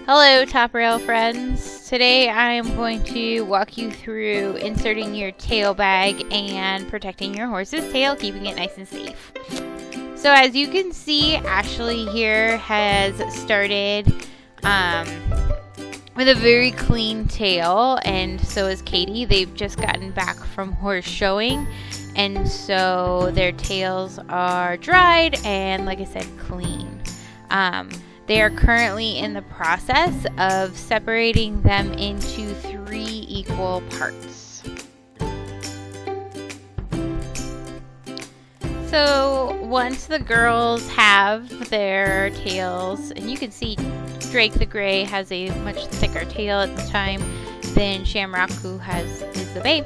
Hello top rail friends. Today I am going to walk you through inserting your tail bag and protecting your horse's tail, keeping it nice and safe. So as you can see, Ashley here has started with a very clean tail, and so is Katie. They've just gotten back from horse showing, and so their tails are dried and, like I said, clean. They are currently in the process of separating them into 3 equal parts. So once the girls have their tails, and you can see Drake the Gray has a much thicker tail at the time than Shamrock, who is the babe.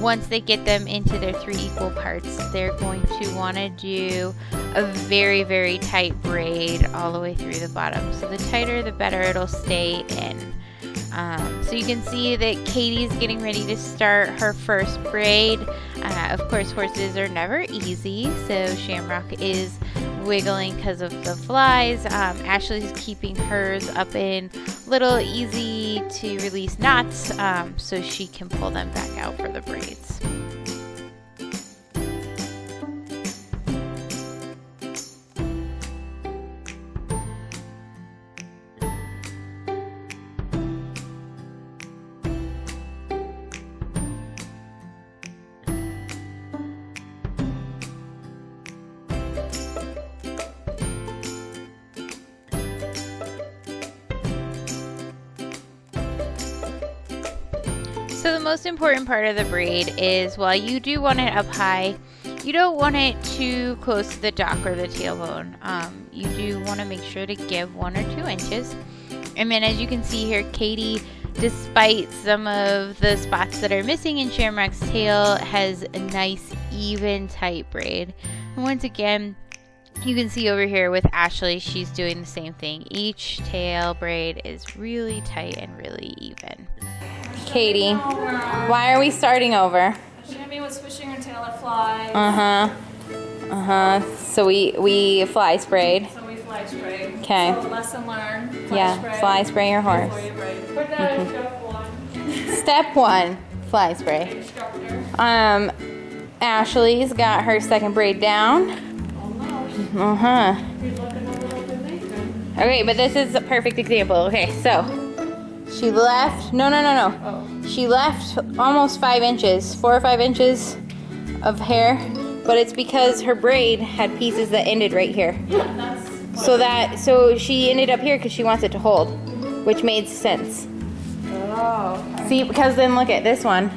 Once they get them into their 3 equal parts, they're going to want to do a very, very tight braid all the way through the bottom. So the tighter, the better it'll stay in. So you can see that Katie's getting ready to start her first braid. Of course, horses are never easy, so Shamrock is wiggling because of the flies. Ashley's keeping hers up in little easy to release knots, so she can pull them back out for the braids. So the most important part of the braid is, while you do want it up high, you don't want it too close to the dock or the tailbone. You do want to make sure to give 1 or 2 inches. And then as you can see here, Katie, despite some of the spots that are missing in Shamrock's tail, has a nice, even, tight braid. And once again, you can see over here with Ashley, she's doing the same thing. Each tail braid is really tight and really even. Katie, why are we starting over? Shammy was swishing her tail at flies. So we fly sprayed. So we fly sprayed. Okay. So lesson learned. Fly spray your horse. Before you braid. Put that in step 1. Step 1, fly spray. Instructor. Ashley's got her second braid down. Oh no. You're looking a little bit Nathan. Okay, but this is a perfect example. Okay, so she left, no. Oh. She left almost 5 inches, 4 or 5 inches of hair, but it's because her braid had pieces that ended right here. Yeah, that's So she ended up here because she wants it to hold, which made sense. Oh. Okay. See, because then look at this one.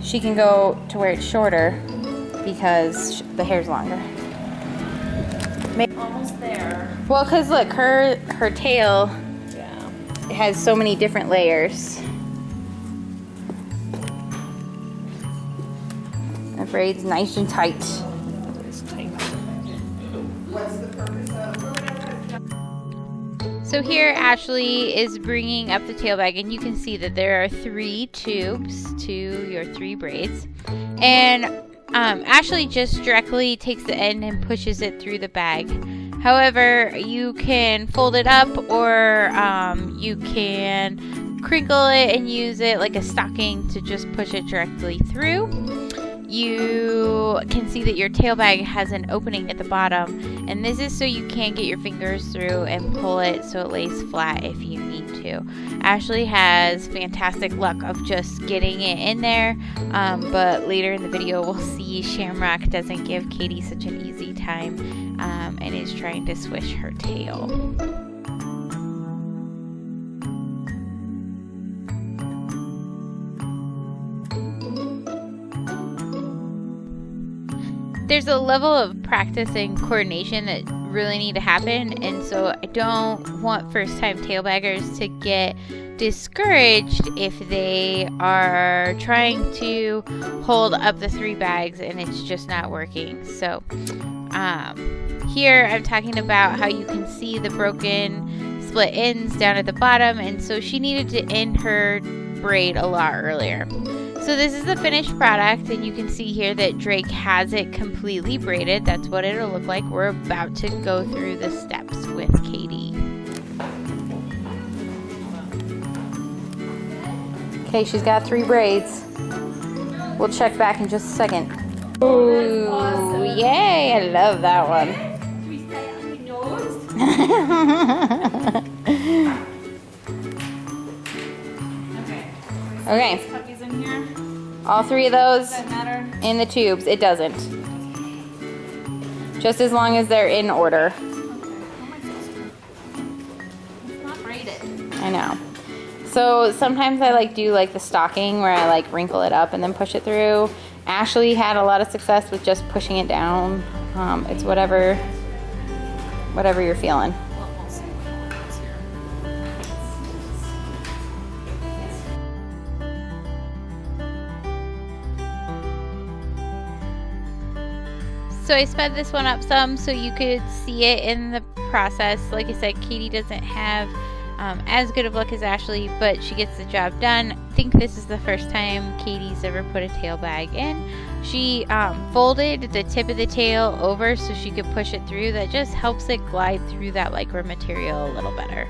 She can go to where it's shorter because the hair's longer. Almost there. Well, because look, her tail Yeah. has so many different layers. The braid's nice and tight. So here Ashley is bringing up the tail bag, and you can see that there are 3 tubes to your 3 braids. And Ashley just directly takes the end and pushes it through the bag. However, you can fold it up, or you can crinkle it and use it like a stocking to just push it directly through. You can see that your tail bag has an opening at the bottom, and this is so you can get your fingers through and pull it so it lays flat if you need to. Ashley has fantastic luck of just getting it in there, but later in the video we'll see Shamrock doesn't give Katie such an easy time and is trying to swish her tail. There's a level of practice and coordination that really need to happen, and so I don't want first-time tailbaggers to get discouraged if they are trying to hold up the 3 bags and it's just not working. So here I'm talking about how you can see the broken split ends down at the bottom, and so she needed to end her braid a lot earlier. So this is the finished product, and you can see here that Drake has it completely braided. That's what it'll look like. We're about to go through the steps with Katie. Okay, she's got 3 braids. We'll check back in just a second. Ooh, yay! I love that one. Okay. Puppies in here. All 3 of those Does that matter? in the tubes. It doesn't. Just as long as they're in order. Okay. Oh my goodness. It's not braided. I know. So sometimes I like do like the stocking where I like wrinkle it up and then push it through. Ashley had a lot of success with just pushing it down. It's whatever you're feeling. Well, we'll see what happens here. So I sped this one up some so you could see it in the process. Like I said, Katie doesn't have as good of luck as Ashley, but she gets the job done. I think this is the first time Katie's ever put a tail bag in. She folded the tip of the tail over so she could push it through. That just helps it glide through that lycra material a little better.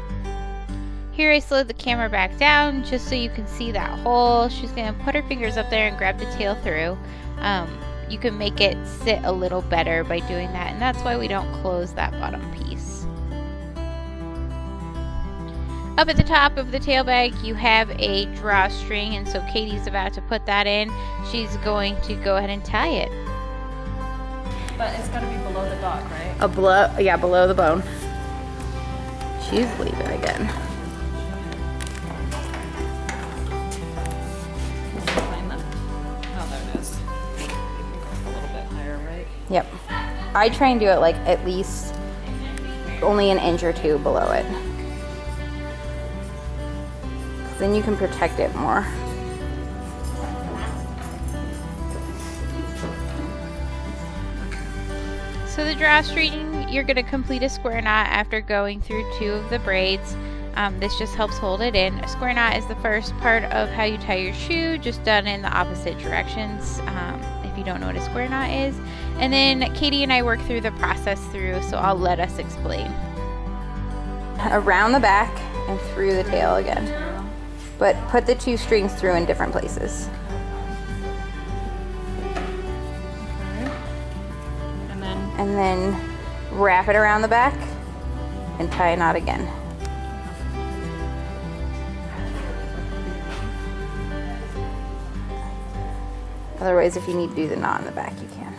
Here I slowed the camera back down just so you can see that hole. She's going to put her fingers up there and grab the tail through. You can make it sit a little better by doing that, and that's why we don't close that bottom piece. Up at the top of the tail bag you have a drawstring, and so Katie's about to put that in. She's going to go ahead and tie it. But it's got to be below the dog, right? Yeah, below the bone. She's leaving again. Find them. Oh, there it is. You can go a little bit higher, right? Yep. I try and do it like at least only an inch or 2 below it. Then you can protect it more. So the drawstring, you're going to complete a square knot after going through 2 of the braids. This just helps hold it in. A square knot is the first part of how you tie your shoe, just done in the opposite directions, if you don't know what a square knot is. And then Katie and I work through the process through, so I'll let us explain. Around the back and through the tail again. But put the 2 strings through in different places. Okay. And then wrap it around the back and tie a knot again. Otherwise, if you need to do the knot in the back, you can.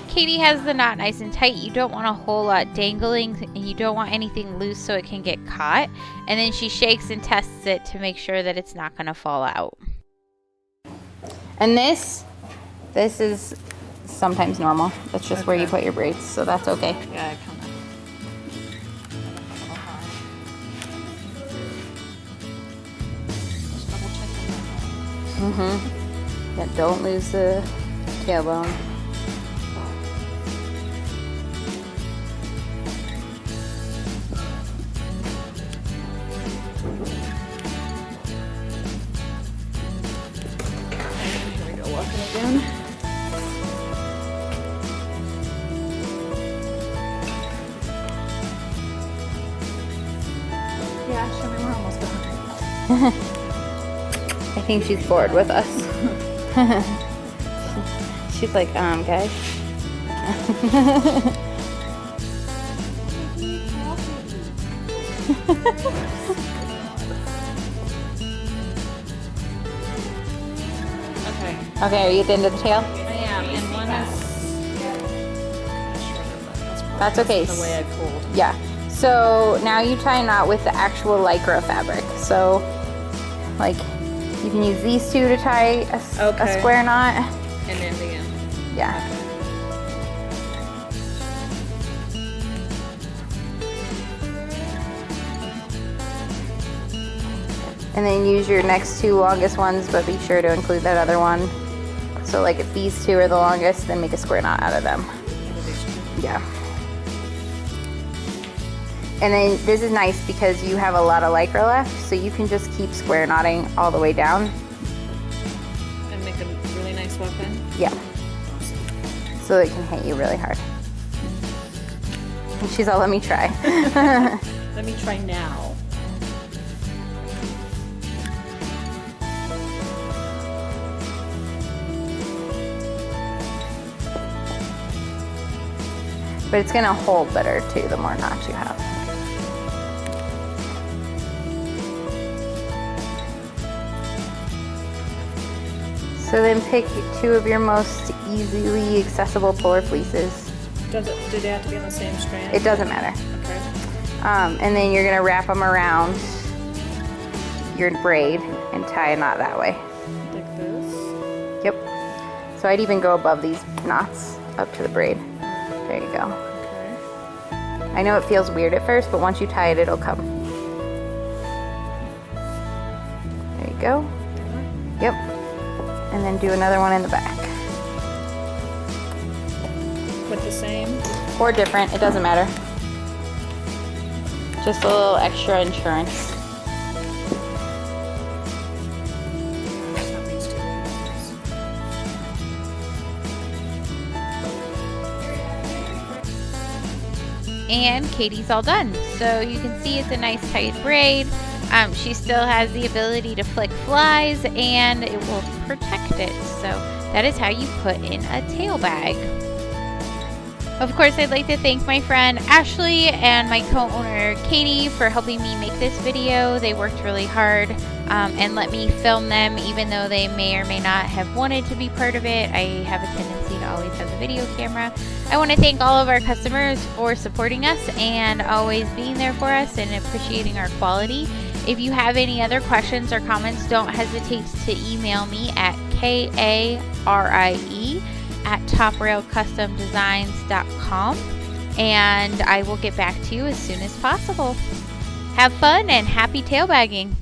Katie has the knot nice and tight. You don't want a whole lot dangling, and you don't want anything loose so it can get caught. And then she shakes and tests it to make sure that it's not going to fall out. And this is sometimes normal. That's just where you put your braids, so that's okay. Yeah, I kind of. Just double checking that. Yeah, don't lose the tailbone. Here we go, walking again. Yeah, show me, we're almost done. I think she's bored with us. She's like, guys. Okay, Okay, are you at the end of the tail? I am, and one is shorter, but That's okay. the way I pulled. Yeah. So now you tie a knot with the actual lycra fabric. So, like, you can use these 2 to tie a Okay. square knot. And then the end. Yeah. And then use your next 2 longest ones, but be sure to include that other one. So like if these 2 are the longest, then make a square knot out of them. Yeah. And then this is nice because you have a lot of lycra left, so you can just keep square knotting all the way down. And make a really nice weapon. Yeah. So it can hit you really hard. She's all, let me try. Let me try now. But it's gonna hold better too, the more knots you have. So then pick 2 of your most easily accessible puller fleeces. Do they have to be on the same strand? It doesn't matter. Okay. And then you're gonna wrap them around your braid and tie a knot that way. Like this? Yep. So I'd even go above these knots up to the braid. There you go. Okay. I know it feels weird at first, but once you tie it, it'll come. There you go. Yep. And then do another one in the back. With the same? Or different, it doesn't matter. Just a little extra insurance. And Katie's all done. So you can see it's a nice tight braid. She still has the ability to flick flies and it will protect it. So that is how you put in a tail bag. Of course, I'd like to thank my friend Ashley and my co-owner Katie for helping me make this video. They worked really hard and let me film them, even though they may or may not have wanted to be part of it. I have a tendency to always have the video camera. I want to thank all of our customers for supporting us and always being there for us and appreciating our quality. If you have any other questions or comments, don't hesitate to email me at karie@toprailcustomdesigns.com and I will get back to you as soon as possible. Have fun and happy tail bagging!